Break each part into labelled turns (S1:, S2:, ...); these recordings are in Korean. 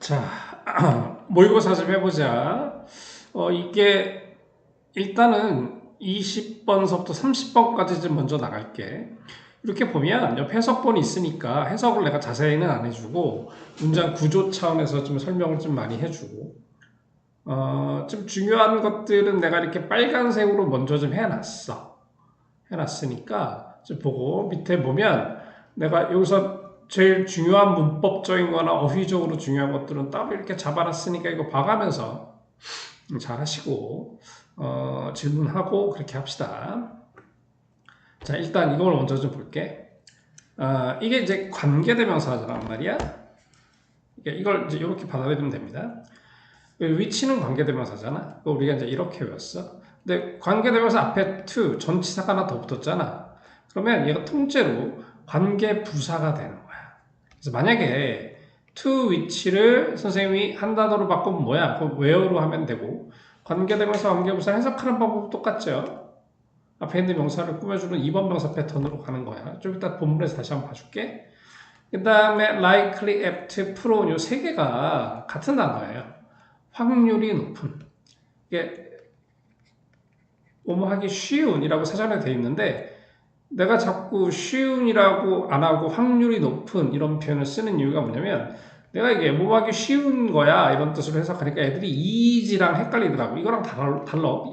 S1: 자, 모의고사 좀 해보자. 이게 일단은 20번서부터 30번까지 좀 먼저 나갈게. 이렇게 보면 옆에 해석본이 있으니까 해석을 내가 자세히는 안 해주고 문장 구조 차원에서 좀 설명을 좀 많이 해주고 좀 중요한 것들은 내가 이렇게 빨간색으로 먼저 좀 해놨어. 해놨으니까 좀 보고 밑에 보면 내가 여기서 제일 중요한 문법적인 거나 어휘적으로 중요한 것들은 따로 이렇게 잡아놨으니까 이거 봐가면서 잘 하시고 질문하고 그렇게 합시다. 자, 일단 이걸 먼저 좀 볼게. 이게 이제 관계대명사란 말이야. 이걸 이제 이렇게 받아들이면 됩니다. 위치는 관계대명사잖아. 우리가 이제 이렇게 외웠어. 근데 관계대명사 앞에 to 전치사가 하나 더 붙었잖아. 그러면 얘가 통째로 관계부사가 되는 거야. 그래서 만약에 to 위치를 선생님이 한 단어로 바꾸면 뭐야? 그럼 where로 하면 되고 관계대명사 관계부사 해석하는 방법은 똑같죠. 앞에 있는 명사를 꾸며주는 2번 명사 패턴으로 가는 거야. 좀 이따 본문에서 다시 한번 봐줄게. 그 다음에 likely, apt, prone 요 세 개가 같은 단어예요. 확률이 높은. 이게 뭐뭐하기 쉬운이라고 사전에 돼 있는데 내가 자꾸 쉬운이라고 안 하고 확률이 높은 이런 표현을 쓰는 이유가 뭐냐면 내가 이게 뭐뭐하기 쉬운 거야 이런 뜻으로 해석하니까 애들이 easy랑 헷갈리더라고. 이거랑 달라.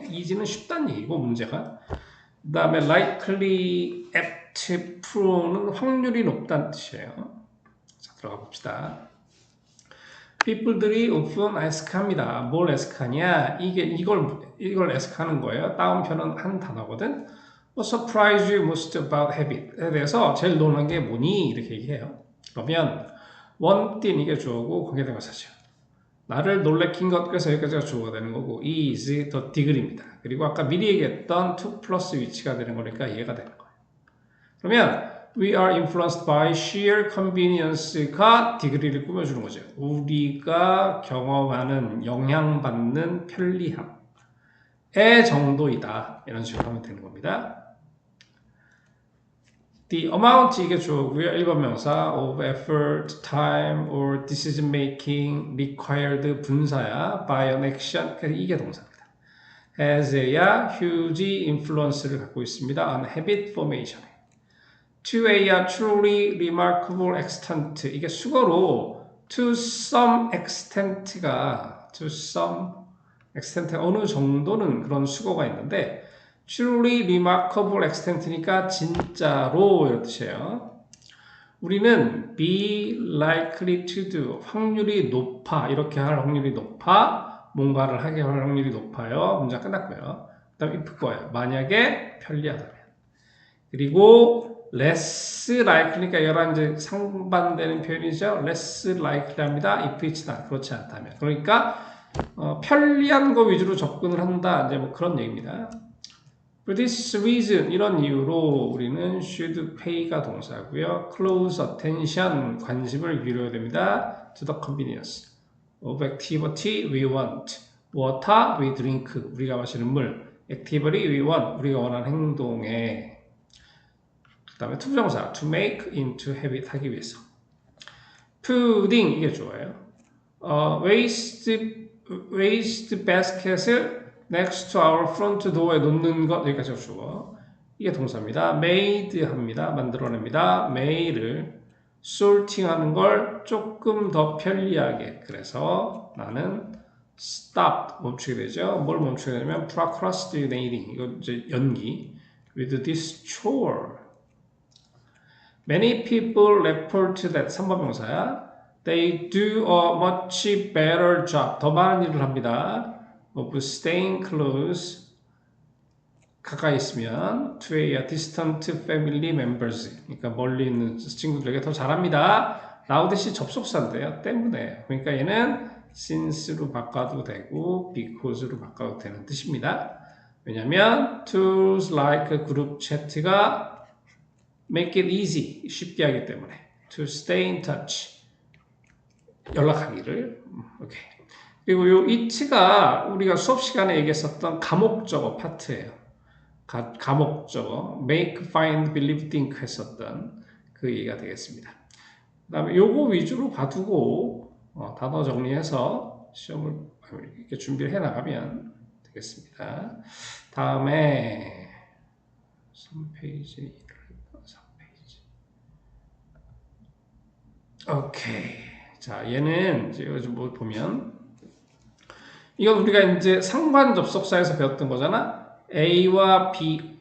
S1: easy는 쉽다는 얘기고 문제가. 그 다음에 likely, apt, pro는 확률이 높다는 뜻이에요. 자, 들어가 봅시다. people들이 often ask합니다. 뭘 ask하냐? 이걸 ask하는 거예요. 다운표는 한 단어거든. What surprised you most about habit에 대해서 제일 놀란 게 뭐니? 이렇게 얘기해요. 그러면 one thing 이게 주어고 관계대명사죠. 나를 놀래킨 것, 그래서 여기까지가 주어가 되는 거고 is 더 디글입니다. 그리고 아까 미리 얘기했던 to 플러스 위치가 되는 거니까 이해가 되는 거예요. 그러면 we are influenced by sheer convenience가 디그리를 꾸며주는 거죠. 우리가 경험하는 영향받는 편리함의 정도이다. 이런 식으로 하면 되는 겁니다. The amount 이게 주어고요. 1번 명사 of effort, time or decision making required 분사야. by an action 이게 동사입니다. has a huge influence를 갖고 있습니다. on habit formation. to a truly remarkable extent 이게 수거로 to some extent가 to some extent 어느 정도는 그런 수거가 있는데 truly remarkable extent니까 진짜로 이런 뜻이에요. 우리는 be likely to do 확률이 높아 이렇게 할 확률이 높아 뭔가를 하게 할 확률이 높아요. 문장 끝났고요. 그 다음 if 거예요. 만약에 편리하다면 그리고 less likely니까 이거랑 이제 상반되는 표현이죠. less likely합니다. if it's not 그렇지 않다면 그러니까 편리한 거 위주로 접근을 한다 이제 뭐 그런 얘기입니다. For this reason 이런 이유로 우리는 should pay가 동사고요. close attention 관심을 기울여야 됩니다. to the convenience of activity we want water we drink 우리가 마시는 물 activity we want 우리가 원하는 행동에 그 다음에 투부정사 to make into habit 하기 위해서 putting 이게 좋아요. waste basket을 next to our front door에 놓는 것 여기까지가 주어 이게 동사입니다. made 합니다. 만들어냅니다. made를 sorting하는 걸 조금 더 편리하게 그래서 나는 stop 멈추게 되죠. 뭘 멈추게 되냐면 procrastinating 이거 이제 연기 with this chore Many people report that 3번 명사야. They do a much better job. 더 많은 일을 합니다. of staying close. 가까이 있으면 to a distant family members. 그러니까 멀리 있는 친구들에게 더 잘합니다. 나오듯이 접속사인데요. 때문에. 그러니까 얘는 since로 바꿔도 되고 because로 바꿔도 되는 뜻입니다. 왜냐하면 tools like group chat가 make it easy, 쉽게 하기 때문에 to stay in touch, 연락하기를 오케이. 그리고 요 it가 우리가 수업 시간에 얘기했었던 가목적어 파트예요. 가목적어 make, find, believe, think 했었던 그 얘기가 되겠습니다. 그 다음에 요거 위주로 봐두고 단어 정리해서 시험을 이렇게 준비를 해 나가면 되겠습니다. 다음에 3페이지 3페이지 오케이. 자, 얘는 이제 요즘 뭐 보면 이건 우리가 이제 상관 접속사에서 배웠던 거잖아. A와 B,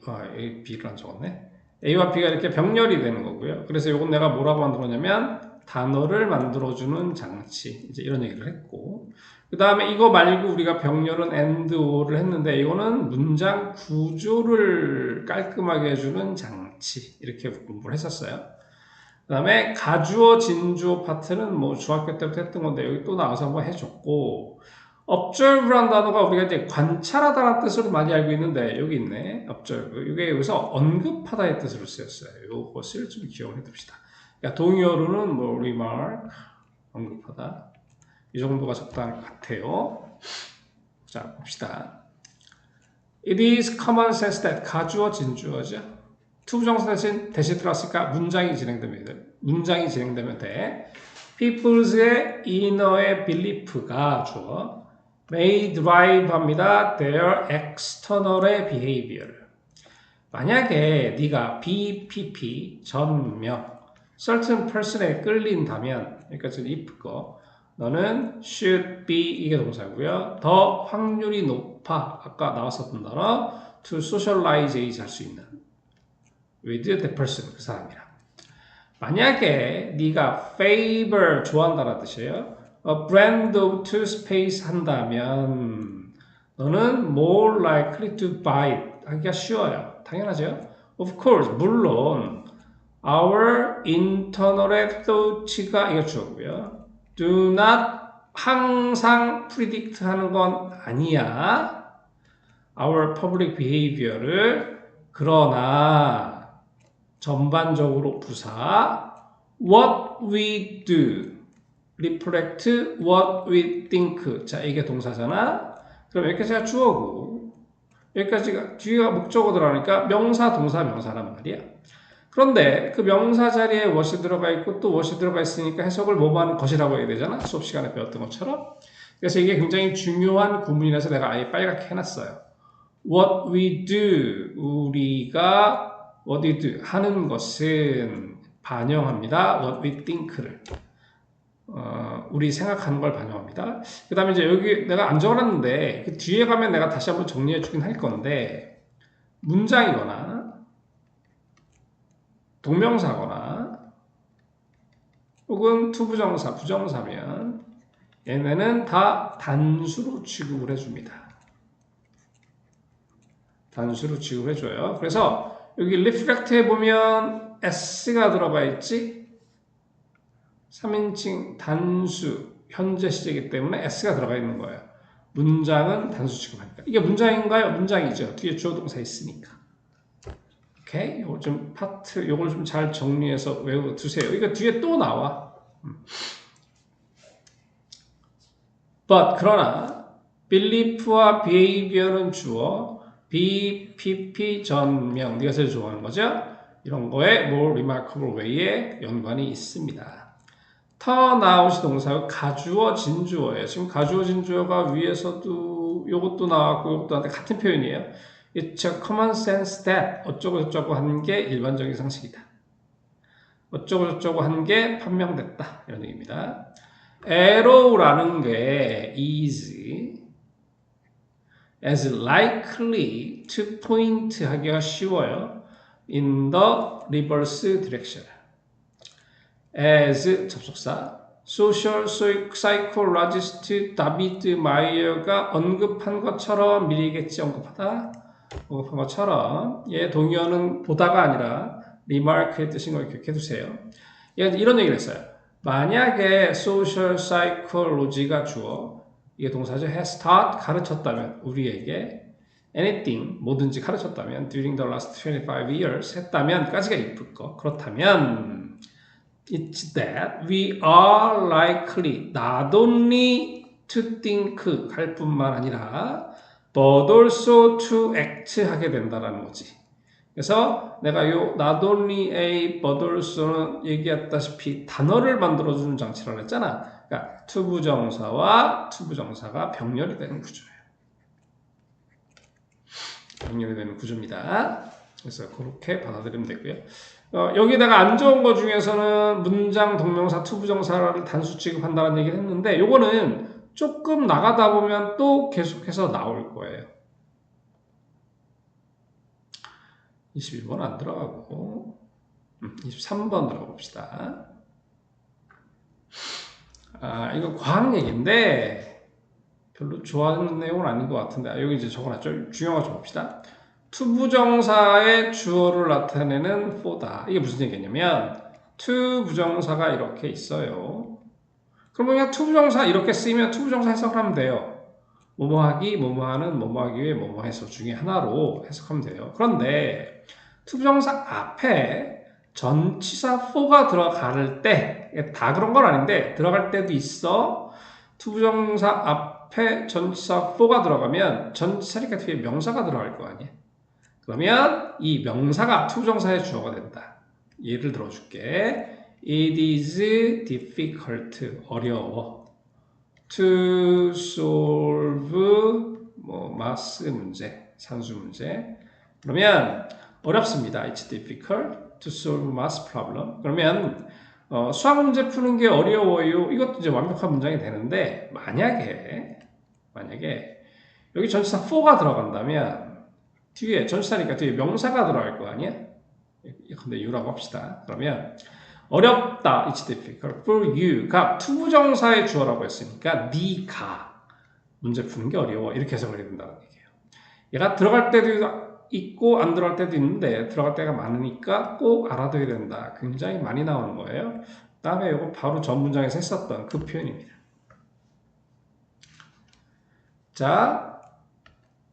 S1: B를 안 적었네. A와 B가 이렇게 병렬이 되는 거고요. 그래서 이건 내가 뭐라고 만들었냐면 단어를 만들어주는 장치. 이제 이런 얘기를 했고. 그 다음에 이거 말고 우리가 병렬은 and, or를 했는데 이거는 문장 구조를 깔끔하게 해주는 장치. 이렇게 공부를 했었어요. 그 다음에 가주어, 진주어 파트는 뭐 중학교 때부터 했던 건데 여기 또 나와서 한번 해줬고 observe라는 단어가 우리가 이제 관찰하다라는 뜻으로 많이 알고 있는데 여기 있네. observe. 이게 여기서 언급하다의 뜻으로 쓰였어요. 이것을 좀 기억을 해둡시다. 그러니까 동의어로는 뭐 remark, 언급하다. 이 정도가 적당할 것 같아요. 자, 봅시다. It is common sense that 가주어, 진주어죠. 투부정사 대신 들어갔으니까 문장이 진행되면 돼. people's inner의 belief가 주어. may drive 합니다. their external의 behavior. 만약에 네가 BPP, 전명, certain person에 끌린다면, 그러니까 지금 if 거, 너는 should be 이게 동사고요. 더 확률이 높아, 아까 나왔었던 단어, to socialize 할 수 있는 with the person, 그 사람이랑. 만약에 네가 favor, 좋아한다는 뜻이에요. A brand of toothpaste 한다면 너는 more likely to buy it 하기가 쉬워요. 당연하죠. Of course, 물론 our internal thoughts가 이거 주어고요. Do not 항상 predict 하는 건 아니야. Our public behavior를 그러나 전반적으로 부사 what we do reflect what we think. 자, 이게 동사잖아. 그럼 여기까지가 주어고 여기까지가 뒤가 목적어 들어가니까 명사, 동사, 명사란 말이야. 그런데 그 명사 자리에 what이 들어가 있고 또 what이 들어가 있으니까 해석을 뭐뭐 하는 것이라고 해야 되잖아. 수업 시간에 배웠던 것처럼. 그래서 이게 굉장히 중요한 구문이라서 내가 아예 빨갛게 해놨어요. What we do, 우리가 what we do 하는 것은 반영합니다. What we think를. 우리 생각하는 걸 반영합니다. 그 다음에 이제 여기 내가 안 적어놨는데 그 뒤에 가면 내가 다시 한번 정리해 주긴 할 건데 문장이거나 동명사거나 혹은 투부정사, 부정사면 얘네는 다 단수로 취급을 해줍니다. 단수로 취급해줘요. 그래서 여기 reflect에 보면 s가 들어가 있지. 3인칭 단수 현재 시제이기 때문에 s가 들어가 있는 거예요. 문장은 단수 취급하니까. 이게 문장인가요? 문장이죠. 뒤에 주어 동사 있으니까. 오케이? 요거 좀 파트, 요걸 좀 잘 정리해서 외워두세요. 이거 뒤에 또 나와. But, 그러나, belief와 behavior는 주어, BPP 전명, 네가 제일 좋아하는 거죠? 이런 거에 more remarkable way에 연관이 있습니다. turn out이 동사고 가주어, 진주어예요. 지금 가주어, 진주어가 위에서도 요것도 나왔고 요것도 나왔는데 같은 표현이에요. It's a common sense that 어쩌고 저쩌고 하는 게 일반적인 상식이다. 어쩌고 저쩌고 하는 게 판명됐다. 이런 얘기입니다. arrow라는 게 is as likely to point 하기가 쉬워요. in the reverse direction. as 접속사 social psychologist 다비드 마이어가 언급한 것처럼 미리 얘기했지. 언급한 것처럼 얘 동의어는 보다가 아니라 remark의 뜻인 걸 기억해 두세요. 이런 얘기를 했어요. 만약에 social psychology가 주어 이게 동사죠. has taught 가르쳤다면 우리에게 anything 뭐든지 가르쳤다면 during the last 25 years 했다면 까지가 if 거. 그렇다면 it's that we are likely not only to think 할 뿐만 아니라 but also to act 하게 된다라는 거지. 그래서 내가 요 not only a but also는 얘기했다시피 단어를 만들어주는 장치라고 했잖아. 그러니까 투부정사와 투부정사가 병렬이 되는 구조예요. 병렬이 되는 구조입니다. 그래서 그렇게 받아들이면 되고요. 여기다가 안 좋은 거 중에서는 문장, 동명사, 투부정사를 단수 취급한다는 얘기를 했는데 요거는 조금 나가다 보면 또 계속해서 나올 거예요. 21번 안 들어가고 23번 들어가 봅시다. 이거 과학 얘기인데 별로 좋아하는 내용은 아닌 것 같은데 여기 이제 적어놨죠. 중요한 거 좀 봅시다. 투부정사의 주어를 나타내는 for다. 이게 무슨 얘기냐면 투부정사가 이렇게 있어요. 그러면 그냥 투부정사 이렇게 쓰이면 투부정사 해석을 하면 돼요. 뭐뭐하기, 뭐뭐하는, 뭐뭐하기 위해 뭐뭐해서 중에 하나로 해석하면 돼요. 그런데 투부정사 앞에 전치사 for가 들어갈 때 다 그런 건 아닌데 들어갈 때도 있어. 투부정사 앞에 전치사 for가 들어가면 전치사니까 뒤에 명사가 들어갈 거 아니야. 그러면 이 명사가 투부정사의 주어가 된다. 예를 들어줄게. It is difficult, 어려워. To solve math 문제, 산수 문제. 그러면 어렵습니다. It's difficult to solve math problem. 그러면 수학 문제 푸는 게 어려워요. 이것도 이제 완벽한 문장이 되는데 만약에 여기 전치사 for가 들어간다면 뒤에 전치사니까 뒤에 명사가 들어갈 거 아니야? 근데 you라고 합시다. 그러면 어렵다. It's difficult for you가 투부정사의 주어라고 했으니까 네가 문제 푸는 게 어려워. 이렇게 해석을 해야 된다는 얘기예요. 얘가 들어갈 때도 있고 안 들어갈 때도 있는데 들어갈 때가 많으니까 꼭 알아둬야 된다. 굉장히 많이 나오는 거예요. 다음에 이거 바로 전 문장에서 했었던 그 표현입니다. 자,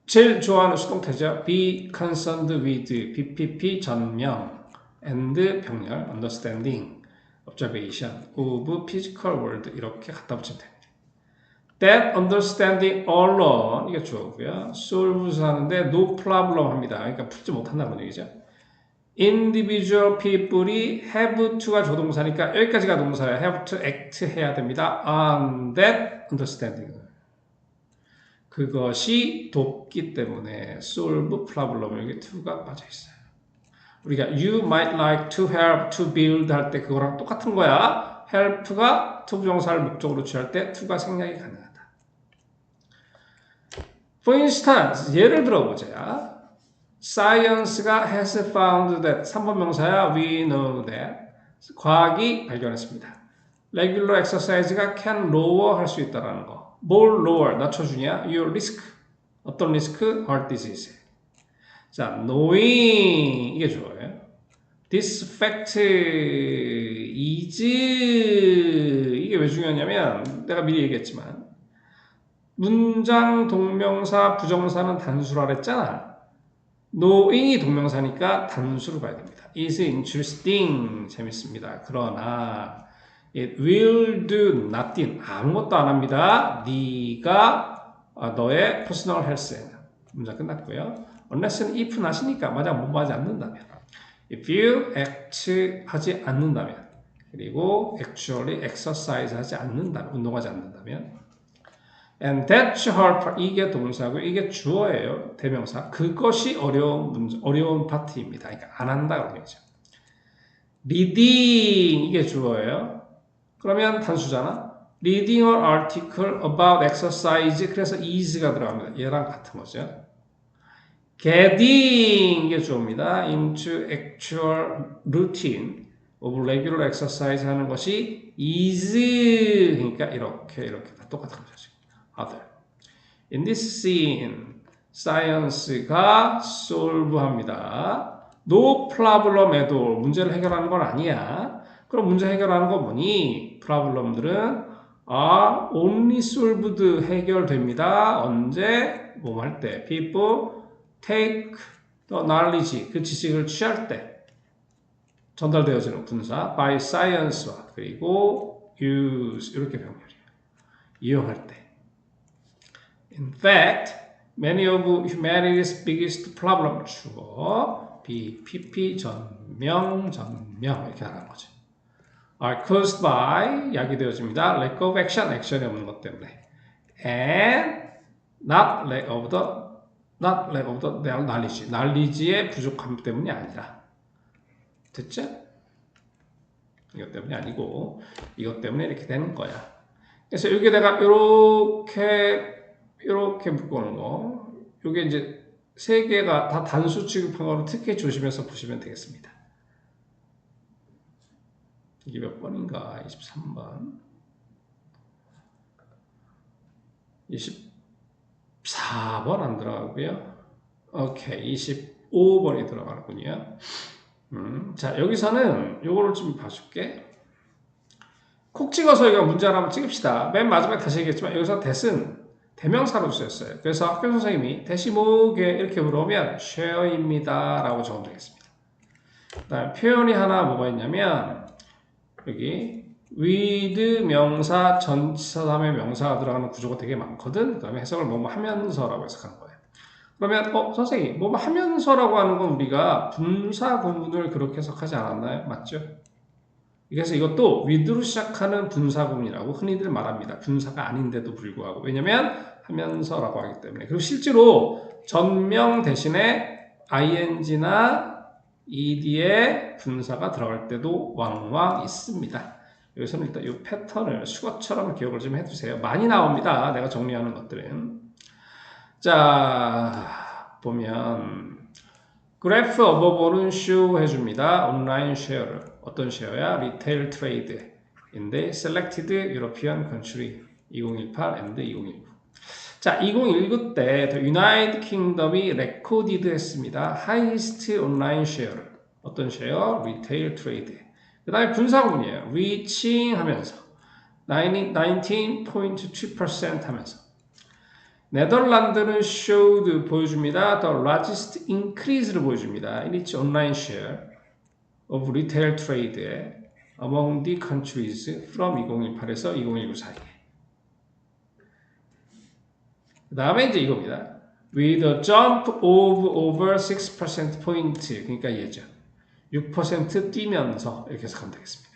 S1: 제일 좋아하는 수동태죠. be concerned with, BPP 전명, and 병렬, understanding, observation of physical world 이렇게 갖다 붙이면 됩니다. That understanding alone 이게 주어고요. solves 하는데 no problem 합니다. 그러니까 풀지 못한다는 얘기죠. individual people이 have to가 조동사니까 여기까지가 동사예요. have to act 해야 됩니다. on that understanding. 그것이 돕기 때문에 solve problem 여기 to가 빠져 있어요. 우리가 you might like to help to build 할 때 그거랑 똑같은 거야. help가 투부정사를 목적으로 취할 때 to가 생략이 가능하다. For instance, 예를 들어보자. Science가 has found that 3번 명사야. We know that. 과학이 발견했습니다. Regular exercise가 can lower 할 수 있다는 거. 뭘 lower? 낮춰주냐? Your risk. 어떤 리스크? Heart disease. 자, knowing 이게 좋아요. This fact is 이게 왜 중요하냐면 내가 미리 얘기했지만 문장, 동명사, 부정사는 단수라 그랬잖아. knowing이 동명사니까 단수로 가야 됩니다. is interesting 재밌습니다. 그러나 it will do nothing 아무것도 안 합니다. 네가 너의 personal health에 문장 끝났고요. unless는 if not이니까 만약 뭐뭐 하지 않는다면 if you act 하지 않는다면 그리고 actually exercise 하지 않는다면 운동하지 않는다면 and that's her part 이게 동사고 이게 주어예요. 대명사 그것이 어려운 파트입니다. 그러니까 안 한다 그런 얘기죠. reading 이게 주어예요. 그러면 단수잖아. reading an article about exercise 그래서 is가 들어갑니다. 얘랑 같은 거죠. getting 이게 주어입니다. into actual routine of regular exercise 하는 것이 is 그러니까 이렇게 다 똑같은 거죠. other. In this scene, science가 solve 합니다. No problem at all. 문제를 해결하는 건 아니야. 그럼 문제 해결하는 거 뭐니? problem들은 are only solved 해결됩니다. 언제? 뭐 할 때? people take the knowledge 그 지식을 취할 때 전달되어지는 분사 by science와 그리고 use 이렇게 병렬이에요. 이용할 때. In fact, many of humanity's biggest problem 주어 PP 전명 이렇게 하는 거죠. are caused by 야기되어집니다. lack of action, 액션이 없는 것 때문에. and not lack of the knowledge의 부족함 때문이 아니라. 됐죠? 이것 때문이 아니고 이것 때문에 이렇게 되는 거야. 그래서 여기 내가 이렇게 묶어놓은 거, 이게 이제 세 개가 다 단수 취급한 거로 특히 조심해서 보시면 되겠습니다. 이게 몇 번인가? 23번. 24번 안 들어가고요. 오케이, 25번이 들어가는군요. 자, 여기서는 요거를 좀 봐줄게. 콕 찍어서 이거 문제 하나 한번 찍읍시다. 맨 마지막에 다시 얘기했지만 여기서 that은 대명사로 쓰였어요. 그래서 학교 선생님이 that이 뭐게 이렇게 물어보면 share입니다 라고 적으면 되겠습니다. 그다음에 표현이 하나 뭐가 있냐면 여기 with 명사, 전치사 다음에 명사가 들어가는 구조가 되게 많거든. 그 다음에 해석을 뭐뭐 하면서라고 해석하는 거예요. 그러면 선생님 뭐뭐 하면서라고 하는 건 우리가 분사 구문을 그렇게 해석하지 않았나요? 맞죠? 그래서 이것도 with로 시작하는 분사 구문이라고 흔히들 말합니다. 분사가 아닌데도 불구하고. 왜냐면 하면서라고 하기 때문에. 그리고 실제로 전명 대신에 ing나 ed의 분사가 들어갈 때도 왕왕 있습니다. 여기서는 일단 이 패턴을 수거처럼 기억을 좀 해두세요. 많이 나옵니다. 내가 정리하는 것들은. 자, 보면 그래프 어버버는 show 해줍니다. 온라인 쉐어를. 어떤 쉐어야? 리테일 트레이드인데 selected European country 2018 and 2019. 자, 2019 때 유나이티드 킹덤이 레코디드 했습니다. highest 온라인 쉐어를. 어떤 쉐어? 리테일 트레이드. 그 다음에 분사구문이에요. reaching 하면서 19.2% 하면서 네덜란드는 showed 보여줍니다. The largest increase를 보여줍니다. in its online share of retail trade among the countries from 2018에서 2019 사이에. 그 다음에 이제 이겁니다. with a jump of over 6% point. 그러니까 얘죠. 6% 뛰면서 이렇게 해석하면 되겠습니다.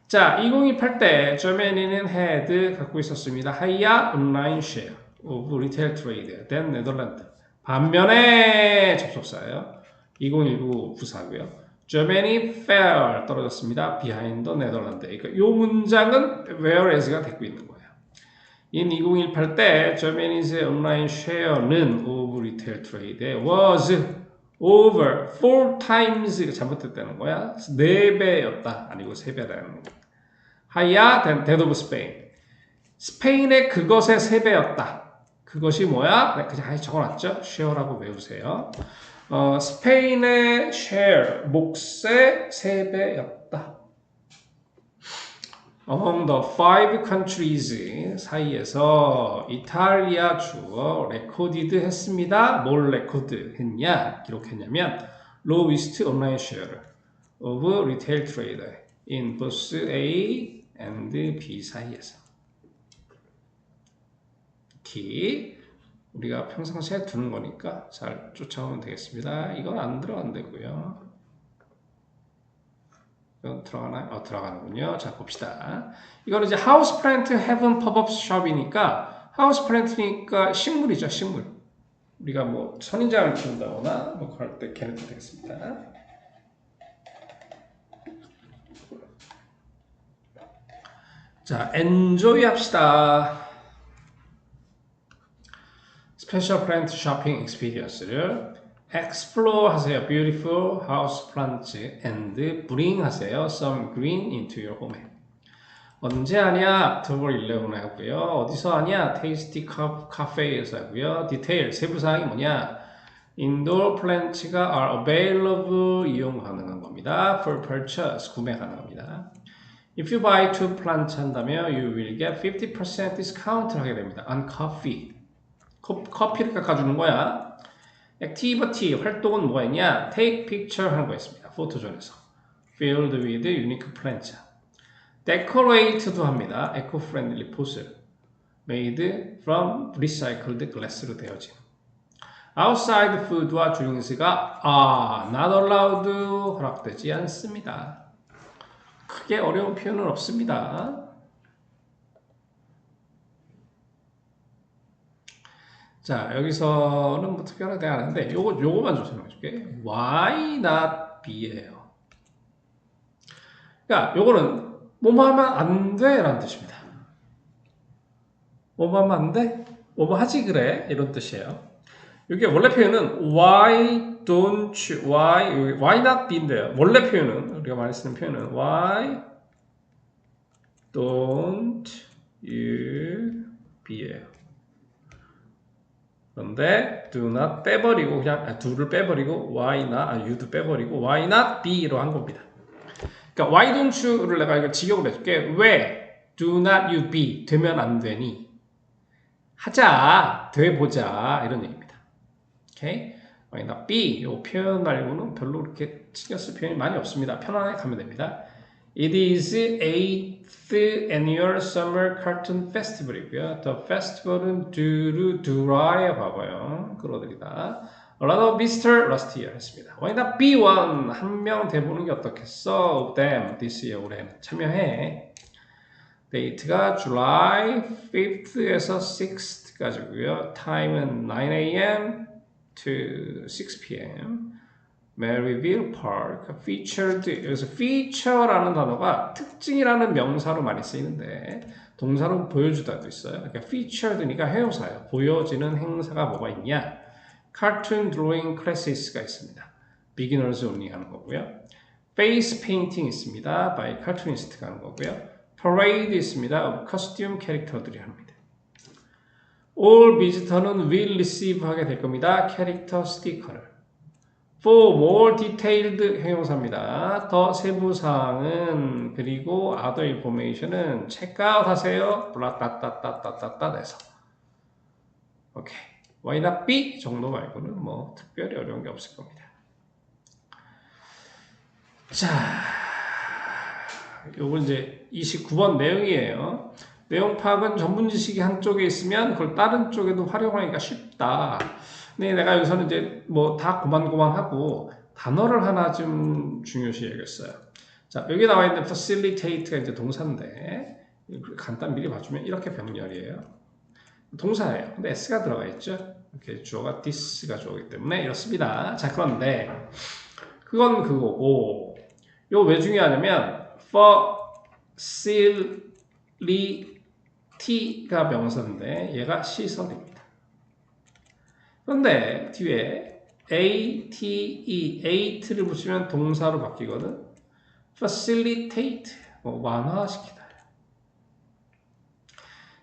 S1: 자, 2028 때 Germany는 had 갖고 있었습니다. higher online share of retail trade than Netherlands. 반면에 접속사예요. 2019 부사고요. Germany fell 떨어졌습니다. behind the Netherlands. 그러니까 이 문장은 whereas가 되고 있는 거예요. in 2018 때 Germany's online share는 of retail trade was over 4 times 잘못됐다는 거야. 4배였다. 아니고 3배라는 거야. higher than that of Spain. 스페인의 그것의 3배였다. 그것이 뭐야? 그냥 적어놨죠? share라고 외우세요. 스페인의 share, 몫의 3배였다. Among the 5 countries 사이에서 이탈리아 주어 recorded 했습니다. 뭘 record 했냐? 기록했냐면 lowest online share of retail trade in both A and B 사이에서. 특히 우리가 평상시에 두는 거니까 잘 쫓아오면 되겠습니다. 이건 안 들어간다고요. 이건 들어가나요? 들어가는군요. 자, 봅시다. 이거는 이제 하우스플랜트 헤븐 팝업 숍이니까 하우스플랜트니까 식물이죠, 식물. 우리가 뭐 선인장을 키운다거나 뭐 그럴 때 걔네도 되겠습니다. 자, enjoy 합시다. 스페셜 플랜트 쇼핑 익스피리언스를 explore 하세요. beautiful house plants and bring 하세요. some green into your home. 언제 하냐? October 11에 하고요. 어디서 하냐? Tasty Cafe에서 하고요. 디테일, 세부사항이 뭐냐? Indoor plants가 are available 이용 가능한 겁니다. For purchase, 구매 가능합니다. If you buy 2 plants 한다면 you will get 50% discount를 하게 됩니다. on coffee. 커피를 깎아주는 거야. 액티비티, 활동은 뭐가 있냐? Take picture 하는 거 있습니다. 포토존에서. Filled with unique plants. Decorate도 합니다. Eco-friendly 포스. Made from recycled glass로 되어진. outside food와 drinks가 not allowed 허락되지 않습니다. 크게 어려운 표현은 없습니다. 자, 여기서는 뭐 특별하게 안 하는데 요거만 좀 설명해 줄게. Why not B예요. 그러니까 요거는 뭐뭐 하면 안 돼 라는 뜻입니다. 뭐뭐 하면 안 돼? 뭐뭐 하지 그래? 이런 뜻이에요. 이게 원래 표현은 why don't you, why not be인데요. 원래 표현은 우리가 많이 쓰는 표현은 why don't you be예요. 그런데 do not 빼버리고 그냥 do를 빼버리고 why not, you도 빼버리고 why not be로 한 겁니다. 그러니까 why don't you를 내가 이거 직역을 해줄게. 왜 do not you be 되면 안 되니? 하자, 돼 보자 이런 얘기입니다. 오케이? why not be 이 표현 말고는 별로 그렇게 신경 쓸 표현이 많이 없습니다. 편안하게 가면 됩니다. It is 8th annual summer cartoon festival이고요. The festival은 do의 과거요. 끌어들이다. A lot of visitors last year 했습니다. Why not be one? 한 명 돼보는 게 어떻겠어? Them this year 올해는 참여해. 데이트가 July 5th에서 6th까지고요. Time은 9 a.m. to 6 p.m. Maryville Park featured 여기서 feature라는 단어가 특징이라는 명사로 많이 쓰이는데 동사로 보여주다도 있어요. 그러니까 featured니까 해용사예요. 보여지는 행사가 뭐가 있냐? Cartoon drawing classes가 있습니다. Beginners only 하는 거고요. Face painting 있습니다. by cartoonist가 하는 거고요. Parade 있습니다. of costume 캐릭터들이 합니다. All visitor는 will receive 하게 될 겁니다. 캐릭터 스티커를. For more detailed 형용사입니다. 더 세부사항은 그리고 other information은 checkout 하세요. 블라따따따따따따 해서. 오케이. Why not be 정도 말고는 뭐 특별히 어려운 게 없을 겁니다. 자, 요건 이제 29번 내용이에요. 내용 파악은 전문 지식이 한쪽에 있으면 그걸 다른 쪽에도 활용하기가 쉽다. 근데 내가 여기서는 이제 뭐 다 고만고만하고 단어를 하나 좀 중요시해야겠어요. 자, 여기 나와 있는 facilitate가 이제 동사인데 간단 미리 봐주면 이렇게 병렬이에요. 동사예요. 근데 s가 들어가 있죠. 이렇게 주어가 this가 주어이기 때문에 이렇습니다. 자, 그런데 그건 그거고 이거 왜 중요하냐면 facility가 명사인데 얘가 시설입니다. 그런데 뒤에 ate를 붙이면 동사로 바뀌거든. facilitate, 완화시키다.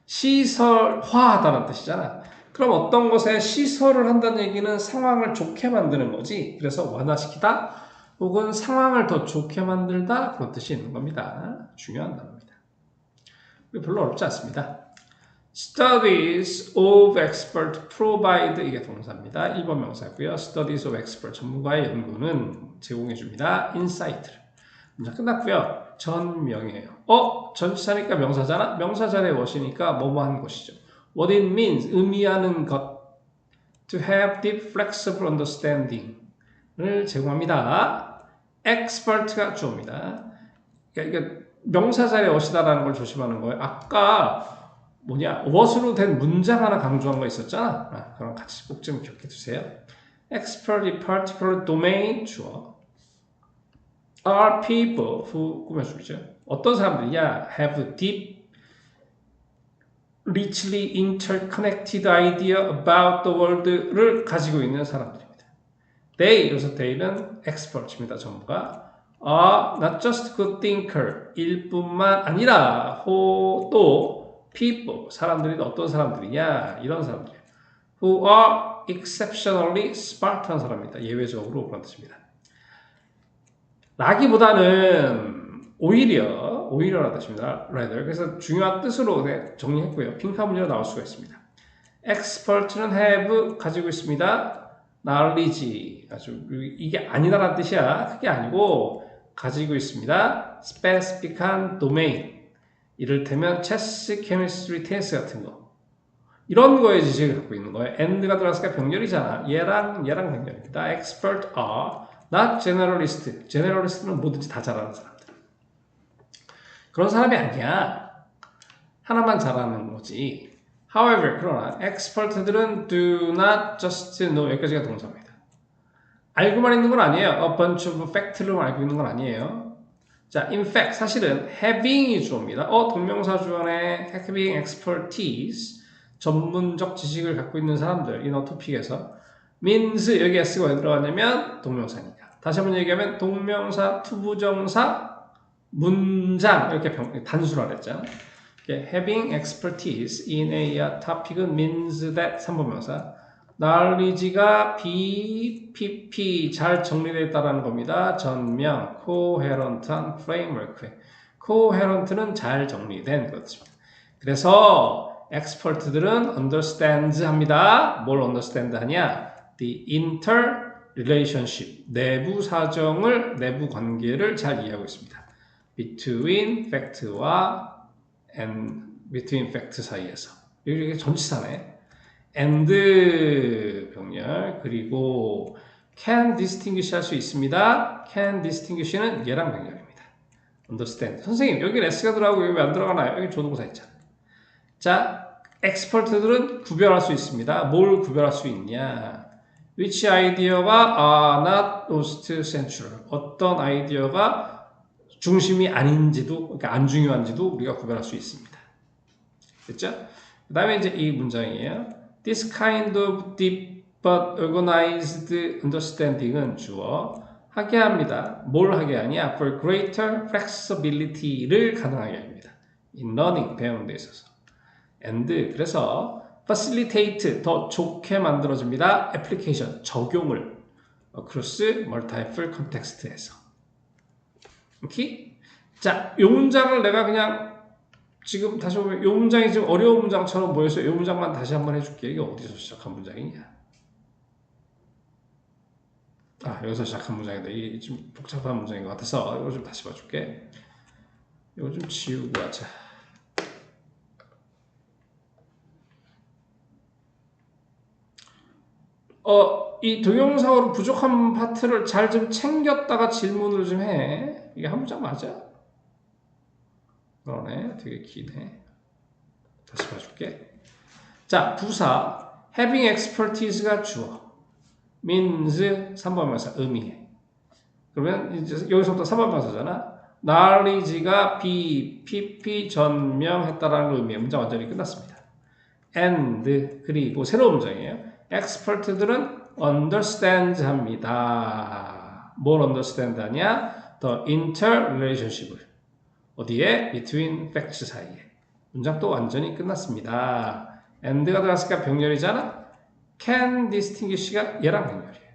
S1: 시설화하다는 뜻이잖아. 그럼 어떤 것에 시설을 한다는 얘기는 상황을 좋게 만드는 거지. 그래서 완화시키다 혹은 상황을 더 좋게 만들다 그런 뜻이 있는 겁니다. 중요한 단어입니다. 별로 어렵지 않습니다. Studies of expert provide 이게 동사입니다. 1번 명사고요. Studies of expert 전문가의 연구는 제공해 줍니다. insight를. 문장 끝났고요. 전명이에요. 전치사니까 명사잖아. 명사 자리에 what이니까 뭐뭐 하는 것이죠. What it means 의미하는 것. To have deep flexible understanding을 제공합니다. expert가 주어입니다. 그러니까 명사 자리에 what이다라는 걸 조심하는 거예요. 아까 what으로 된 문장 하나 강조한 거 있었잖아. 그럼 같이 꼭 좀 기억해 두세요. expert in particular domain 주어. are people who 꾸며주죠. 어떤 사람들이냐? have deep, richly interconnected idea about the world를 가지고 있는 사람들입니다. They, 여기서 they는 expert입니다. 전부가. are not just good thinker 일 뿐만 아니라 또 people, 사람들이 어떤 사람들이냐? 이런 사람들이에요. who are exceptionally smart한 사람입니다. 예외적으로 그런 뜻입니다. 라기보다는 오히려라는 뜻입니다. rather. 그래서 중요한 뜻으로 정리했고요. 빈칸 문제가 나올 수가 있습니다. expert는 have 가지고 있습니다. knowledge 이게 아니다라는 뜻이야. 그게 아니고 가지고 있습니다. specific한 domain 이를테면 체스, 케미스트리, 테니스 같은 거 이런 거에 지식을 갖고 있는 거예요. and가 들어갔으니까 병렬이잖아. 얘랑 병렬입니다. expert are not generalist. generalist는 뭐든지 다 잘하는 사람들. 그런 사람이 아니야. 하나만 잘하는 거지. However, 그러나 expert들은 do not just know 여기까지가 동사입니다. 알고만 있는 건 아니에요. A bunch of fact를 알고 있는 건 아니에요. 자, in fact, 사실은 having이 주어입니다. 동명사 주어에 having expertise, 전문적 지식을 갖고 있는 사람들, 이 토픽에서 means 여기 s가 왜 들어갔냐면 동명사니까. 다시 한번 얘기하면 동명사, 투부정사, 문장 이렇게 단수라 그랬잖아. having expertise in a topic은 means that 3번명사 knowledge가 BPP 잘 정리되어 있다는 겁니다. 전명, coherent한 framework. coherent는 잘 정리된 그렇습니다. 그래서 expert들은 understands 합니다. 뭘 understand 하냐? The interrelationship, 내부 사정을, 내부 관계를 잘 이해하고 있습니다. between fact와 and between fact 사이에서. 이게 전치사네. and 병렬 그리고 can distinguish 할 수 있습니다. can distinguish는 얘랑 병렬입니다. understand. 선생님 여기 s가 들어가고 여기 왜 안 들어가나요? 여기 조동사 있잖아. 자, expert들은 구별할 수 있습니다. 뭘 구별할 수 있냐? which 아이디어가 are not most central. 어떤 아이디어가 중심이 아닌지도, 그러니까 안 중요한지도 우리가 구별할 수 있습니다. 됐죠? 그 다음에 이제 이 문장이에요. This kind of deep but organized understanding은 주어 하게 합니다. 뭘 하게 하냐? For greater flexibility를 가능하게 합니다. In learning, 배우는 데 있어서. And, 그래서 facilitate, 더 좋게 만들어줍니다. application, 적용을 across multiple context에서. 오케이? 자, 이 문장을 내가 그냥 지금 다시 보면 이 문장이 지금 어려운 문장처럼 보여서 이 문장만 다시 한번 해줄게. 이게 어디서 시작한 문장이냐? 여기서 시작한 문장인데 이게 좀 복잡한 문장인 것 같아서 이거 좀 다시 봐줄게. 이거 좀 지우고 하자. 이 동영상으로 부족한 파트를 잘 좀 챙겼다가 질문을 좀 해. 이게 한 문장 맞아? 그러네. 되게 기네. 다시 봐줄게. 자, 부사 having expertise가 주어 means 3번 명사 의미해. 그러면 이제 여기서부터 3번 명사잖아. knowledge가 BPP 전명했다라는 의미의 문장 완전히 끝났습니다. and 그리고 새로운 문장이에요. expert들은 understand 합니다. 뭘 understand 하냐? The interrelationship을. 어디에? between facts 사이에. 문장 또 완전히 끝났습니다. and가 들어갔으니까 병렬이잖아. can distinguish가 얘랑 병렬이에요.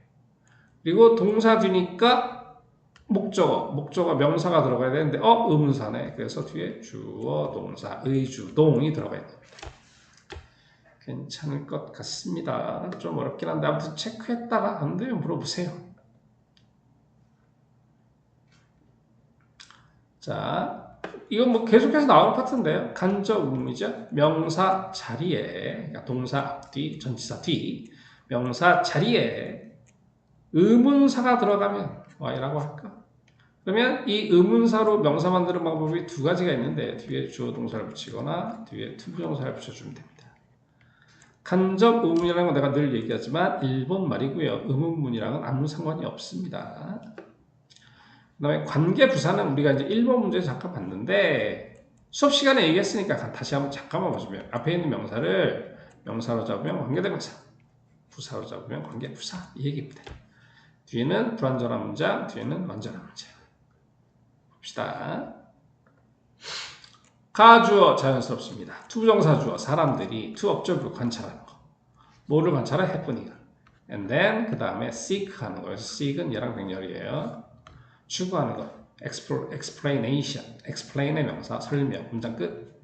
S1: 그리고 동사 뒤니까 목적어 명사가 들어가야 되는데 의문사네. 그래서 뒤에 주어, 동사, 의주동이 들어가 있는 겁니다. 괜찮을 것 같습니다. 좀 어렵긴 한데 아무튼 체크했다가 안 되면 물어보세요. 자, 이건 뭐 계속해서 나오는 파트인데요. 간접 의미죠. 명사 자리에, 그러니까 동사 앞뒤, 전치사 뒤, 명사 자리에 의문사가 들어가면 Y라고 할까? 그러면 이 의문사로 명사 만드는 방법이 두 가지가 있는데 뒤에 주어 동사를 붙이거나 뒤에 투부정사를 붙여주면 됩니다. 간접 의문이라는 건 내가 늘 얘기하지만 일본 말이고요. 의문문이랑은 아무 상관이 없습니다. 그 다음에 관계부사는 우리가 이제 1번 문제에서 잠깐 봤는데 수업 시간에 얘기했으니까 다시 한번 잠깐만 보시면 앞에 있는 명사를 명사로 잡으면 관계대명사, 부사로 잡으면 관계부사 이 얘기입니다. 뒤에는 불완전한 문장, 뒤에는 완전한 문장. 봅시다. 가주어 자연스럽습니다. 투부정사 주어 사람들이 to observe 관찰하는 거. 뭐를 관찰해? happening. And then 그 다음에 seek 하는 거예요. seek은 얘랑 병렬이에요. 추구하는 것. explanation. explain의 명사 설명. 문장 끝.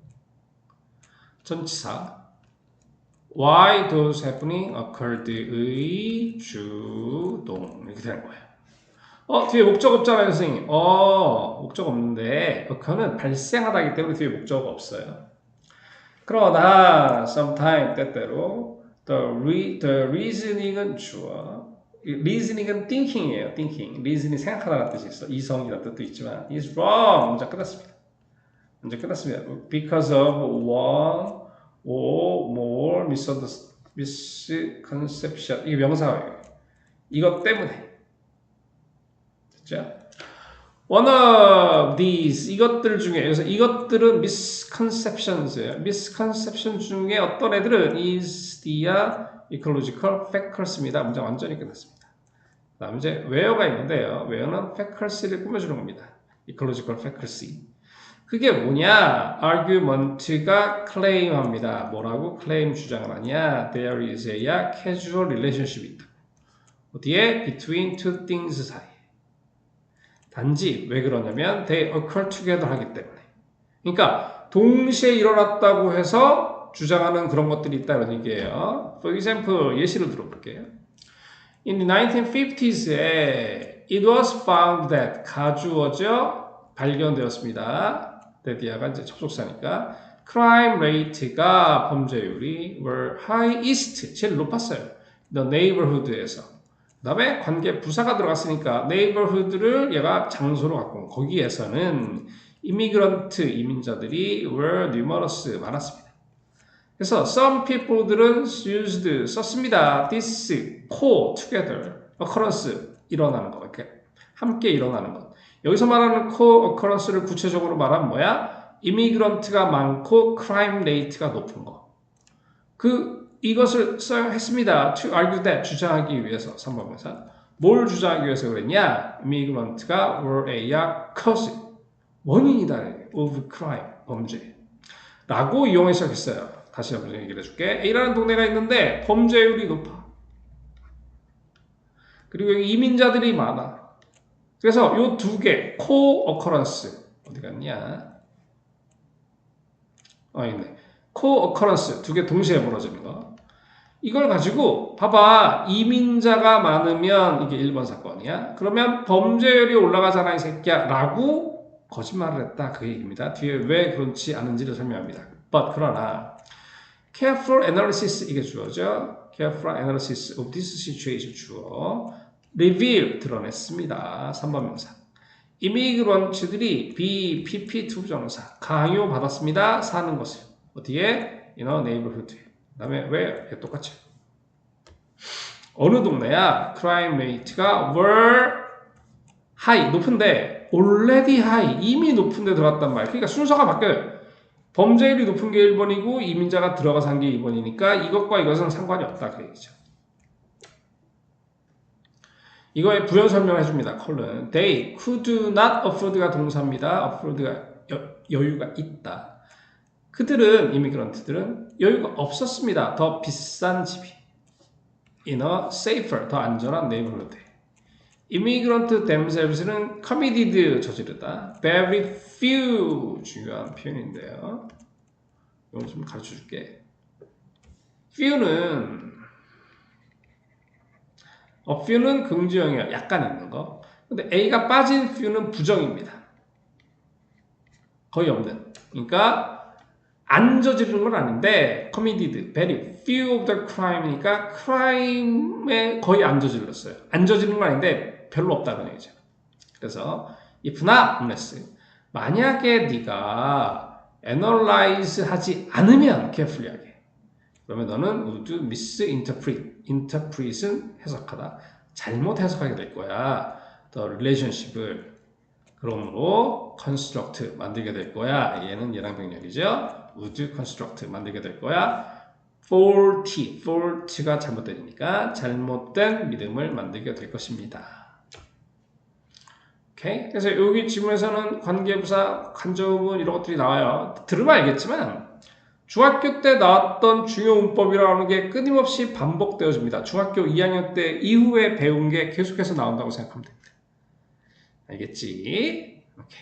S1: 전치사 why those happening occurred의 주동 이렇게 되는 거예요. 뒤에 목적 없잖아요, 선생님. 목적 없는데 occur는 발생하다기 때문에 뒤에 목적 없어요. 그러나 sometime 때때로 the reasoning은 주어 reasoning은 thinking이에요. thinking. reason이 생각하다는 뜻이 있어. 이성이라는 뜻도 있지만 is wrong. 문제 끝났습니다. 문제 끝났습니다. Because of one or more misconception. 이게 명사예요. 이것 때문에. 됐죠? One of these 이것들 중에 여기서 이것들은 misconceptions예요. misconception 중에 어떤 애들은 is the ecological factors입니다. 문장 완전히 끝났습니다. 다음 이제 where가 있는데요. where는 factors를 꾸며주는 겁니다. ecological factors. 그게 뭐냐? argument가 claim합니다. 뭐라고 claim 주장을 하냐? There is a causal relationship이 있다. 어디에? Between two things 사이. 단지 왜 그러냐면 they occur together 하기 때문에. 그러니까 동시에 일어났다고 해서 주장하는 그런 것들이 있다는 얘기예요. For example, 예시를 들어볼게요. In the 1950s에 it was found that 가주어져 발견되었습니다. that이가 이제 접속사니까 crime rate가 범죄율이 were highest 제일 높았어요. The neighborhood에서. 그 다음에 관계 부사가 들어갔으니까 neighborhood를 얘가 장소로 갖고 온 거기에서는 immigrant 이민자들이 were numerous 많았습니다. 그래서 some people들은 used 썼습니다. this co together occurrence 일어나는 거 이렇게 함께 일어나는 것. 여기서 말하는 co-occurrence를 구체적으로 말하면 뭐야? immigrant가 많고 crime rate가 높은 거. 이것을 했습니다. To argue that 주장하기 위해서 3번에서 뭘 주장하기 위해서 그랬냐? immigrant가 were a cause 원인이다 of crime 범죄 라고 이용해 시작했어요. 다시 한번 얘기를 해줄게. A라는 동네가 있는데 범죄율이 높아. 그리고 여기 이민자들이 많아. 그래서 요 두 개 co-occurrence 어디 갔냐? 있네. co-occurrence 두 개 동시에 벌어지는 거. 이걸 가지고 봐봐. 이민자가 많으면 이게 1번 사건이야. 그러면 범죄율이 올라가잖아 이 새끼야 라고 거짓말을 했다. 그 얘기입니다. 뒤에 왜 그렇지 않은지를 설명합니다. But 그러나 careful analysis 이게 주어죠. careful analysis of this situation 주어 reveal 드러냈습니다. 3번 명사. 이미그런트들이 BPP2 부정사 강요받았습니다. 사는 것을 어디에? In a neighborhood. 그 다음에 where? 똑같이 어느 동네야? crime rate가 were high 높은데 already high 이미 높은데 들어갔단 말이야. 그러니까 순서가 바뀌어요. 범죄율이 높은 게 1번이고 이민자가 들어가서 한 게 2번이니까 이것과 이것은 상관이 없다 그 얘기죠. 이거에 부연 설명을 해줍니다. 컬은 They could not afford가 동사입니다. afford가 여유가 있다. 그들은 이미그런트들은 여유가 없었습니다. 더 비싼 집이 in a safer 더 안전한 neighborhood. 이미그런트 themselves는 committed 저지르다. Very few 중요한 표현인데요. 이걸 좀 가르쳐 줄게. few는 few는 긍지형이야. 약간 있는 거. 근데 A가 빠진 few는 부정입니다. 거의 없는. 그러니까 안 저지르는 건 아닌데 committed, very few of the crime이니까 crime에 거의 안 저질렀어요. 안 저지르는 건 아닌데 별로 없다는 얘기죠. 그래서 if not unless 만약에 네가 analyze 하지 않으면 carefully하게 그러면 너는 would misinterpret interpret은 해석하다 잘못 해석하게 될 거야. the relationship을 그러므로 construct 만들게 될 거야. 얘는 얘랑 병렬이죠. would construct 만들게 될 거야. fault가 잘못되니까 잘못된 믿음을 만들게 될 것입니다. 오케이? 그래서 여기 지문에서는 관계부사, 간접문 이런 것들이 나와요. 들으면 알겠지만 중학교 때 나왔던 중요 문법이라는 게 끊임없이 반복되어집니다. 중학교 2학년 때 이후에 배운 게 계속해서 나온다고 생각하면 됩니다. 알겠지? 오케이.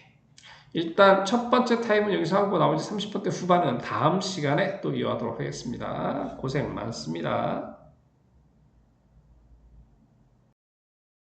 S1: 일단 첫 번째 타임은 여기서 하고 나머지 30분 대 후반은 다음 시간에 또 이어가도록 하겠습니다. 고생 많습니다.